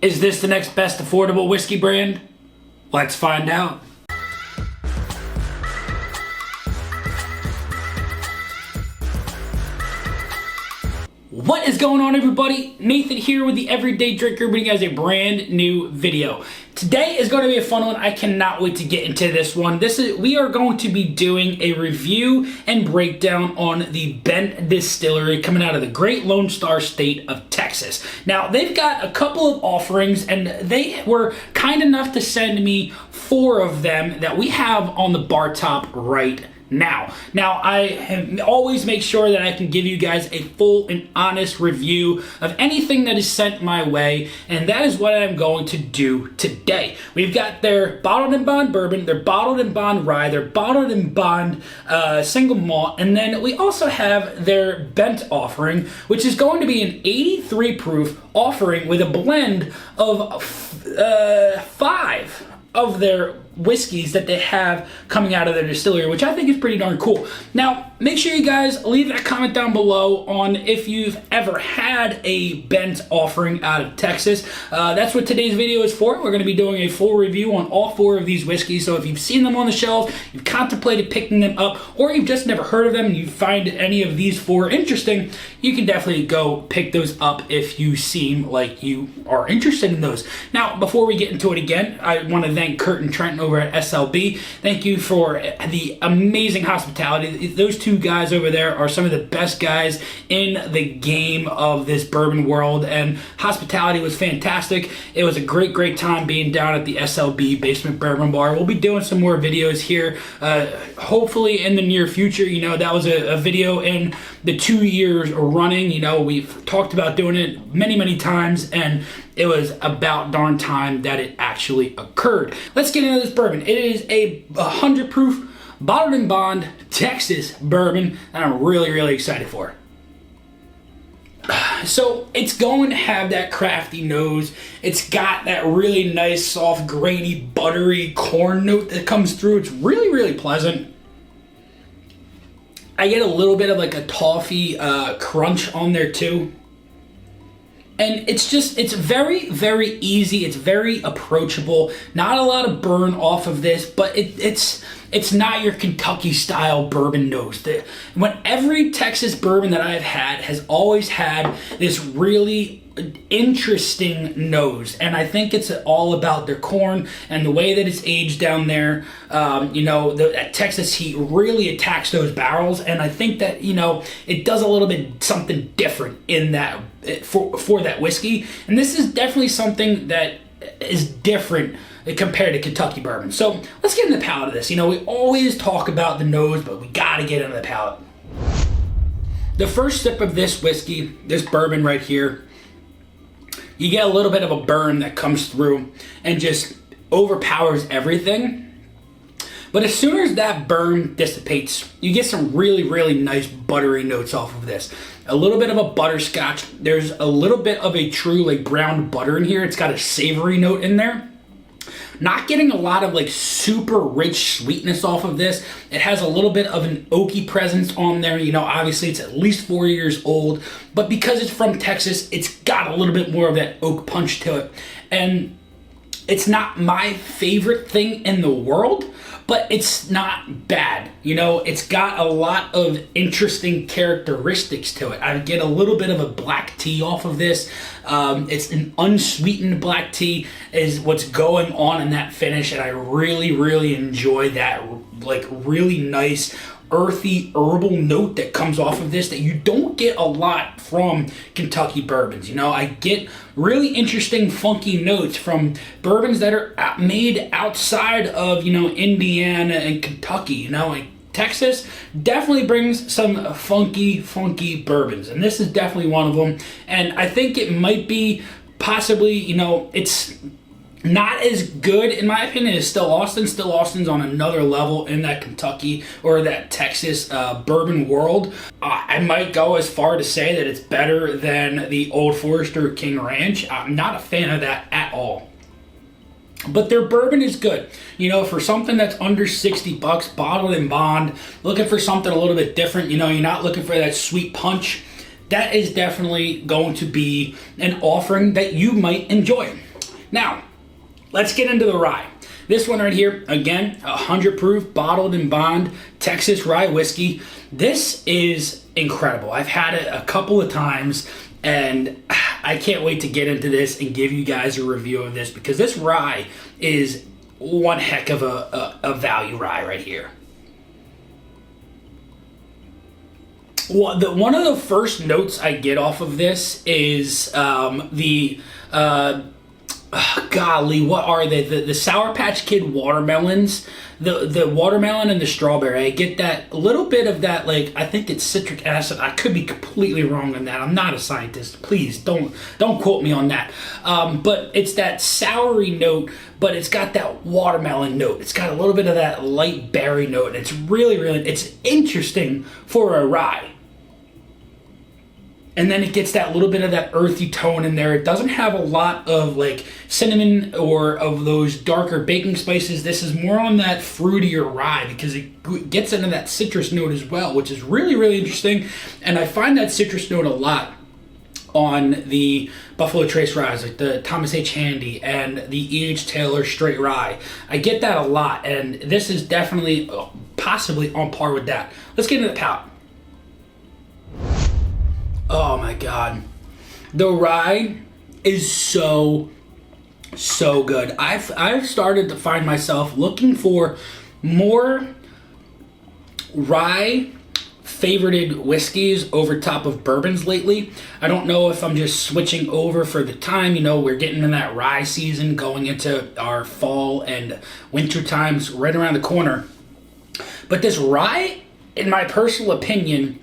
Is this the next best affordable whiskey brand? Let's find out. What is going on, everybody? Nathan here with the Everyday Drinker, bringing you guys a brand new video. Today is going to be a fun one. I cannot wait to get into this one. We are going to be doing a review and breakdown on the Bendt Distillery coming out of the Great Lone Star State of Texas. Now, they've got a couple of offerings, and they were kind enough to send me 4 of them that we have on the bar top right now. I always make sure that I can give you guys a full and honest review of anything that is sent my way, and that is what I'm going to do today. We've got their bottled and bond bourbon, their bottled and bond rye, their bottled and bond single malt, and then we also have their Bendt offering, which is going to be an 83 proof offering with a blend of 5 of their whiskeys that they have coming out of their distillery, which I think is pretty darn cool. Now, make sure you guys leave a comment down below on if you've ever had a Bendt offering out of Texas. That's what today's video is for. We're going to be doing a full review on all 4 of these whiskeys, so if you've seen them on the shelf, you've contemplated picking them up, or you've just never heard of them and you find any of these 4 interesting, you can definitely go pick those up if you seem like you are interested in those. Now, before we get into it again, I want to thank Kurt and Trent over at SLB. Thank you for the amazing hospitality. Those 2 guys over there are some of the best guys in the game of this bourbon world, and hospitality was fantastic. It was a great time being down at the SLB Basement Bourbon Bar. We'll be doing some more videos here, hopefully in the near future. You know, that was a video in the 2 years running. You know, we've talked about doing it many times, and it was about darn time that it actually occurred. Let's get into this bourbon. It is a 100 proof bottled and bond Texas bourbon that I'm really excited for. So it's going to have that crafty nose. It's got that really nice, soft, grainy, buttery corn note that comes through. It's really pleasant. I get a little bit of like a toffee crunch on there too. And it's very easy. It's very approachable. Not a lot of burn off of this, but it's not your Kentucky style bourbon nose. When every Texas bourbon that I've had has always had this really interesting nose, and I think it's all about their corn and the way that it's aged down there. You know, that Texas heat really attacks those barrels, and I think that, you know, it does a little bit something different in that for that whiskey, and this is definitely something that is different compared to Kentucky bourbon. So let's get into the palate of this. You know, we always talk about the nose, but we gotta get into the palate. The first sip of this whiskey, this bourbon right here, you get a little bit of a burn that comes through and just overpowers everything. But as soon as that burn dissipates, you get some really nice buttery notes off of this. A little bit of a butterscotch. There's a little bit of a true like brown butter in here. It's got a savory note in there. Not getting a lot of like super rich sweetness off of this. It has a little bit of an oaky presence on there. You know, obviously it's at least 4 years old, but because it's from Texas, it's got a little bit more of that oak punch to it. And it's not my favorite thing in the world, but it's not bad. You know, it's got a lot of interesting characteristics to it. I get a little bit of a black tea off of this. It's an unsweetened black tea is what's going on in that finish, and I really enjoy that like really nice earthy herbal note that comes off of this that you don't get a lot from Kentucky bourbons. You know, I get really interesting funky notes from bourbons that are made outside of, you know, Indiana and Kentucky. You know, like Texas definitely brings some funky bourbons, and this is definitely one of them. And I think it might be possibly, you know, it's not as good, in my opinion, as Still Austin. Still Austin's on another level in that Kentucky or that Texas bourbon world. I might go as far to say that it's better than the Old Forester King Ranch. I'm not a fan of that at all. But their bourbon is good. You know, for something that's under 60 bucks, bottled and bond, looking for something a little bit different. You know, you're not looking for that sweet punch. That is definitely going to be an offering that you might enjoy. Now, let's get into the rye. This one right here, again, 100 proof, bottled in bond, Texas rye whiskey. This is incredible. I've had it a couple of times, and I can't wait to get into this and give you guys a review of this, because this rye is one heck of a value rye right here. Well, one of the first notes I get off of this is golly, what are they? The Sour Patch Kid watermelons, the watermelon and the strawberry. I get that, a little bit of that, like, I think it's citric acid. I could be completely wrong on that. I'm not a scientist. Please don't quote me on that. But it's that soury note, but it's got that watermelon note. It's got a little bit of that light berry note. It's really, it's interesting for a rye. And then it gets that little bit of that earthy tone in there. It doesn't have a lot of like cinnamon or of those darker baking spices. This is more on that fruitier rye because it gets into that citrus note as well, which is really interesting. And I find that citrus note a lot on the Buffalo Trace ryes, like the Thomas H. Handy and the E.H. Taylor Straight Rye. I get that a lot, and this is definitely possibly on par with that. Let's get into the palate. Oh my God. The rye is so good. I've started to find myself looking for more rye favorited whiskeys over top of bourbons lately. I don't know if I'm just switching over for the time. We're getting in that rye season, going into our fall and winter times right around the corner. But this rye, in my personal opinion,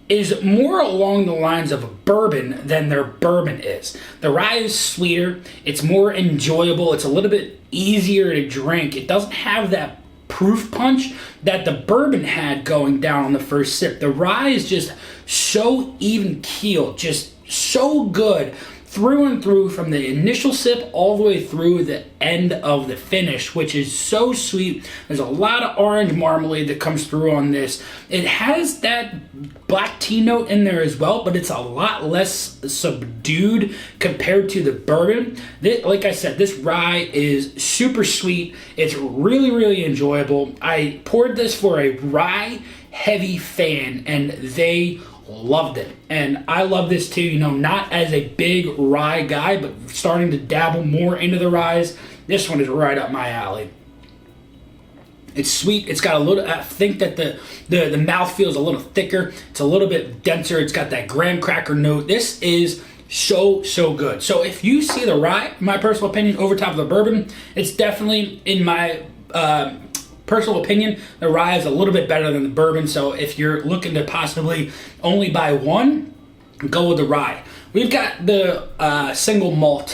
is more along the lines of a bourbon than their bourbon is. The rye is sweeter, it's more enjoyable, it's a little bit easier to drink. It doesn't have that proof punch that the bourbon had going down on the first sip. The rye is just so even keeled, just so good through and through, from the initial sip all the way through the end of the finish, which is so sweet. There's a lot of orange marmalade that comes through on this. It has that black tea note in there as well, but it's a lot less subdued compared to the bourbon. Like I said, this rye is super sweet. It's really enjoyable. I poured this for a rye heavy fan, and they loved it. And I love this too, not as a big rye guy, but starting to dabble more into the ryes. This one is right up my alley. It's sweet. It's got a little, I think that the mouth feels a little thicker. It's a little bit denser. It's got that graham cracker note. This is so good. So if you see the rye, in my personal opinion, over top of the bourbon, it's definitely, in my personal opinion, the rye is a little bit better than the bourbon. So if you're looking to possibly only buy one, go with the rye. We've got the single malt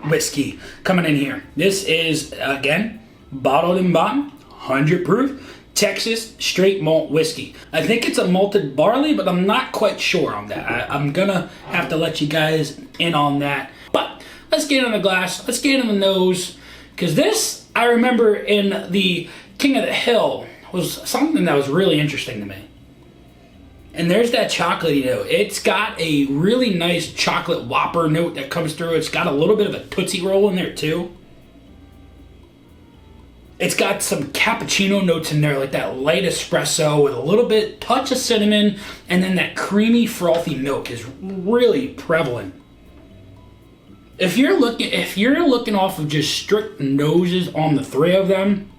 whiskey coming in here. This is, again, bottled in bond, 100 proof, Texas straight malt whiskey. I think it's a malted barley, but I'm not quite sure on that. I'm gonna have to let you guys in on that. But let's get in the glass, let's get in the nose, because this, I remember in the King of the Hill, was something that was really interesting to me. And there's that chocolatey note. It's got a really nice chocolate whopper note that comes through. It's got a little bit of a Tootsie Roll in there too. It's got some cappuccino notes in there, like that light espresso with a little bit, touch of cinnamon, and then that creamy, frothy milk is really prevalent. If you're looking off of just strict noses on the three of them,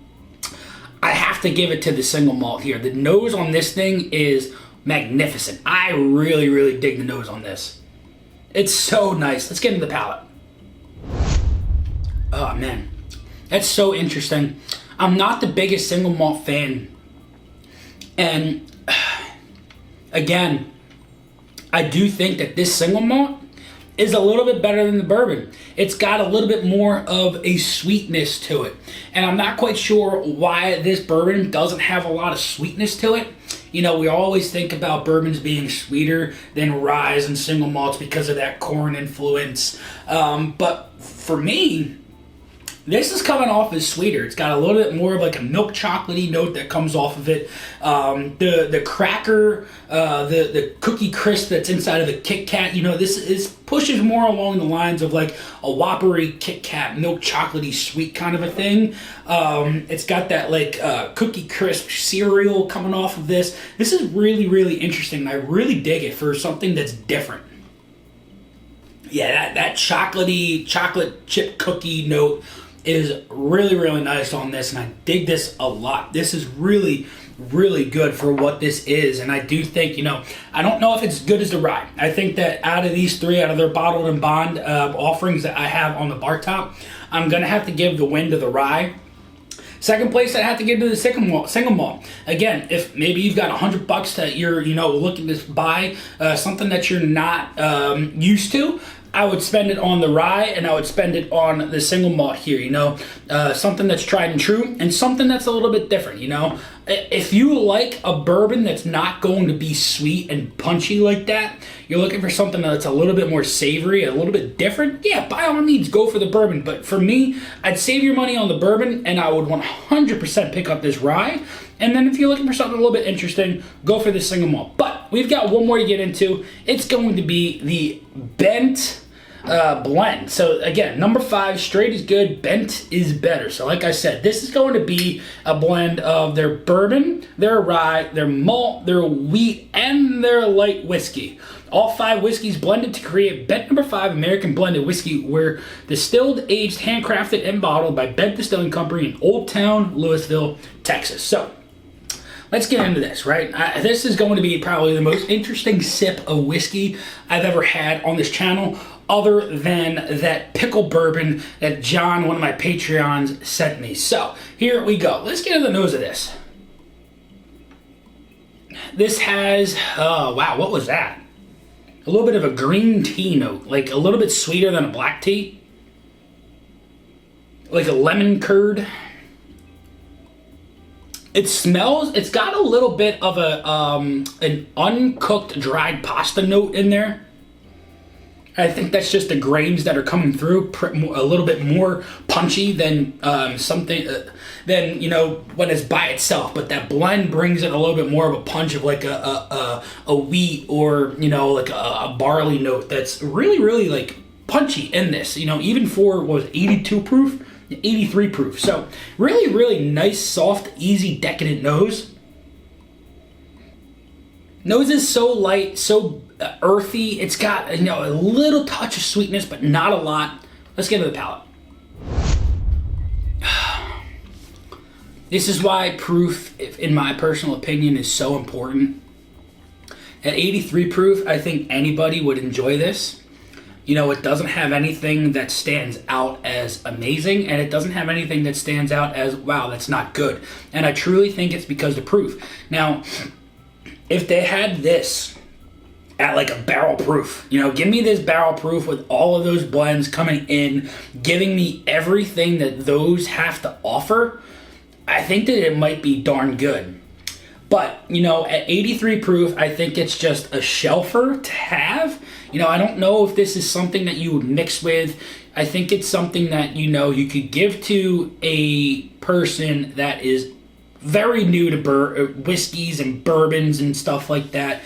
I have to give it to the single malt here. The nose on this thing is magnificent. I really dig the nose on this. It's so nice. Let's get into the palate. Oh man, that's so interesting. I'm not the biggest single malt fan, and again, I do think that this single malt is a little bit better than the bourbon. It's got a little bit more of a sweetness to it. And I'm not quite sure why this bourbon doesn't have a lot of sweetness to it. We always think about bourbons being sweeter than rye and single malts because of that corn influence. But for me, This is coming off as sweeter. It's got a little bit more of like a milk chocolatey note that comes off of it. The cracker, the cookie crisp that's inside of the Kit Kat, this pushes more along the lines of like a Whoppery Kit Kat milk chocolatey sweet kind of a thing. It's got that like cookie crisp cereal coming off of this. This is really, really interesting. I really dig it for something that's different. Yeah, that chocolatey, chocolate chip cookie note is really, really nice on this, and I dig this a lot. This is really, really good for what this is, and I do think, I don't know if it's as good as the rye. I think that out of these three, out of their bottled and bond offerings that I have on the bar top, I'm going to have to give the win to the rye. Second place, I have to give to the single malt. Again, if maybe you've got $100 that you're, looking to buy something that you're not used to, I would spend it on the rye and I would spend it on the single malt here, something that's tried and true and something that's a little bit different, If you like a bourbon that's not going to be sweet and punchy like that, you're looking for something that's a little bit more savory, a little bit different, yeah, by all means, go for the bourbon. But for me, I'd save your money on the bourbon and I would 100% pick up this rye. And then if you're looking for something a little bit interesting, go for the single malt. But we've got one more to get into. It's going to be the Bendt blend. So again, number 5, straight is good, Bendt is better. So like I said, this is going to be a blend of their bourbon, their rye, their malt, their wheat, and their light whiskey. All 5 whiskeys blended to create Bendt number 5 American Blended Whiskey, were distilled, aged, handcrafted, and bottled by Bendt Distilling Company in Old Town, Louisville, Texas. So let's get into this, right? This is going to be probably the most interesting sip of whiskey I've ever had on this channel, other than that pickle bourbon that John, one of my Patreons, sent me. So here we go. Let's get into the nose of this. This has, oh wow, what was that? A little bit of a green tea note, like a little bit sweeter than a black tea. Like a lemon curd. It smells, it's got a little bit of an uncooked dried pasta note in there. I think that's just the grains that are coming through a little bit more punchy than than when it's by itself. But that blend brings it a little bit more of a punch of like a wheat or like a barley note that's really, really like punchy in this. Even for what was 82 proof. 83 proof. So really, really nice, soft, easy, decadent nose. Nose is so light, so earthy. It's got a little touch of sweetness, but not a lot. Let's get into the palate. This is why proof, in my personal opinion, is so important. At 83 proof, I think anybody would enjoy this. It doesn't have anything that stands out as amazing, and it doesn't have anything that stands out as, wow, that's not good. And I truly think it's because of proof. Now, if they had this at like a barrel proof, give me this barrel proof with all of those blends coming in, giving me everything that those have to offer, I think that it might be darn good. But, at 83 proof, I think it's just a shelfer to have. I don't know if this is something that you would mix with. I think it's something that, you could give to a person that is very new to whiskeys and bourbons and stuff like that,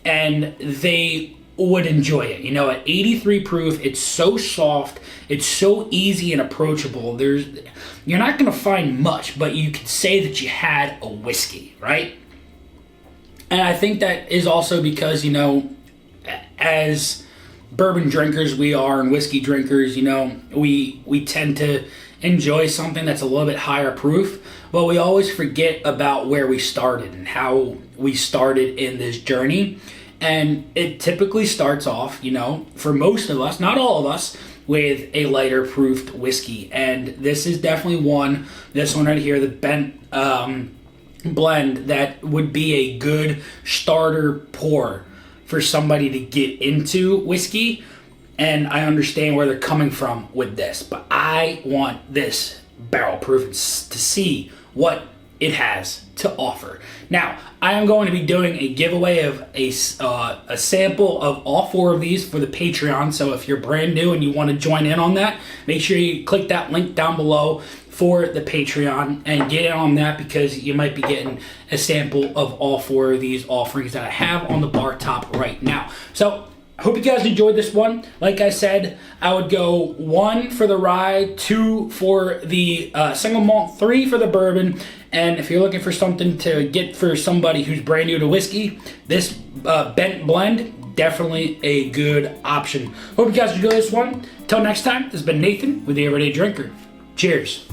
and they would enjoy it. At 83 proof, it's so soft, it's so easy and approachable. You're not going to find much, but you could say that you had a whiskey, right? And I think that is also because, as bourbon drinkers we are and whiskey drinkers, we tend to enjoy something that's a little bit higher proof, but we always forget about where we started and how we started in this journey. And it typically starts off, for most of us, not all of us, with a lighter proofed whiskey. And this is definitely this one right here, the Bendt blend, that would be a good starter pour for somebody to get into whiskey. And I understand where they're coming from with this, but I want this barrel proof to see what it has to offer. Now, I am going to be doing a giveaway of a sample of all 4 of these for the Patreon. So if you're brand new and you want to join in on that, make sure you click that link down below for the Patreon and get in on that, because you might be getting a sample of all 4 of these offerings that I have on the bar top right now. So I hope you guys enjoyed this one. Like I said, I would go 1 for the rye, 2 for the single malt, 3 for the bourbon. And if you're looking for something to get for somebody who's brand new to whiskey, this Bendt blend, definitely a good option. Hope you guys enjoyed this one. Until next time, this has been Nathan with the Everyday Drinker. Cheers.